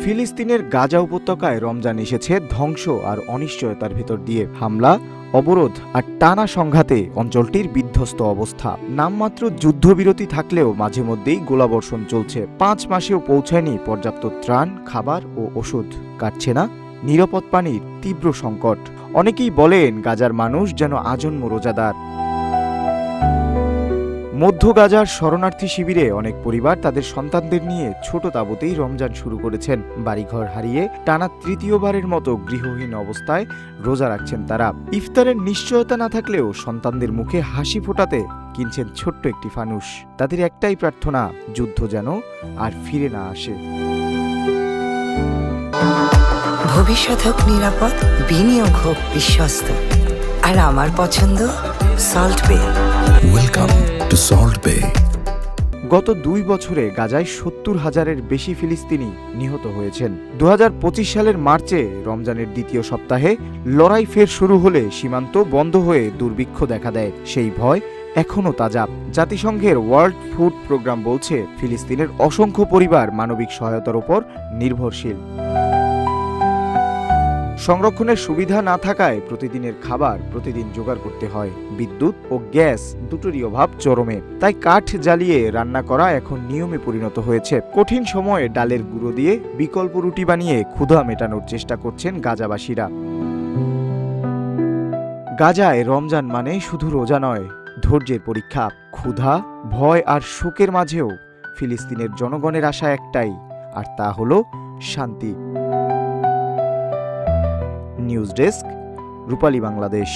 ফিলিস্তিনের গাজা উপত্যকায় রমজান এসেছে ধ্বংস আর অনিশ্চয়তার ভেতর দিয়ে। হামলা, অবরোধ আর টানা সংঘাতে অঞ্চলটির বিধ্বস্ত অবস্থা। নামমাত্র যুদ্ধবিরতি থাকলেও মাঝে মধ্যেই গোলাবর্ষণ চলছে। 5 মাসেও পৌঁছায়নি পর্যাপ্ত ত্রাণ, খাবার ও ওষুধ। কাটছে না নিরাপদ পানির তীব্র সংকট। অনেকেই বলেন গাজার মানুষ যেন আজন্ম রোজাদার। মধ্য গাজার শরণার্থী শিবিরে অনেক পরিবার তাদের সন্তানদের নিয়ে ছোট তাঁবুতেই রমজান শুরু করেছেন। বাড়িঘর হারিয়ে টানা তৃতীয়বারের মতো গৃহহীন অবস্থায় রোজা রাখছেন তারা। ইফতারের নিশ্চয়তা না থাকলেও সন্তানদের মুখে হাসি ফোটাতে কিনছেন ছোট্ট একটি ফানুস। তাদের একটাই প্রার্থনা, যুদ্ধ যেন আর ফিরে না আসে। ভবিষ্যৎ হোক নিরাপদ, বিনিয়োগ হোক বিশ্বস্ত, আর আমার পছন্দ সল্ট বে। ওয়েলকাম টু সল্ট বে। গত 2 বছরে গাজায় 70,000-এর বেশি ফিলিস্তিনি নিহত হয়েছেন। 2025 সালের মার্চে রমজানের দ্বিতীয় সপ্তাহে লড়াই ফের শুরু হলে সীমান্ত বন্ধ হয়ে দুর্ভিক্ষ দেখা দেয়। সেই ভয় এখনও তাজা। জাতিসংঘের ওয়ার্ল্ড ফুড প্রোগ্রাম বলছে ফিলিস্তিনের অসংখ্য পরিবার মানবিক সহায়তার উপর নির্ভরশীল। সংরক্ষণের সুবিধা না থাকায় প্রতিদিনের খাবার প্রতিদিন জোগাড় করতে হয়। বিদ্যুৎ ও গ্যাস দুটোরই অভাব চরমে। তাই কাঠ জ্বালিয়ে রান্না করা এখন নিয়মে পরিণত হয়েছে। কঠিন সময়ে ডালের গুঁড়ো দিয়ে বিকল্প রুটি বানিয়ে ক্ষুধা মেটানোর চেষ্টা করছেন গাজাবাসীরা। গাজায় রমজান মানে শুধু রোজা নয়, ধৈর্যের পরীক্ষা। ক্ষুধা, ভয় আর শোকের মাঝেও ফিলিস্তিনের জনগণের আশা একটাই, আর তা হলো শান্তি। নিউজ ডেস্ক, রূপালী বাংলাদেশ।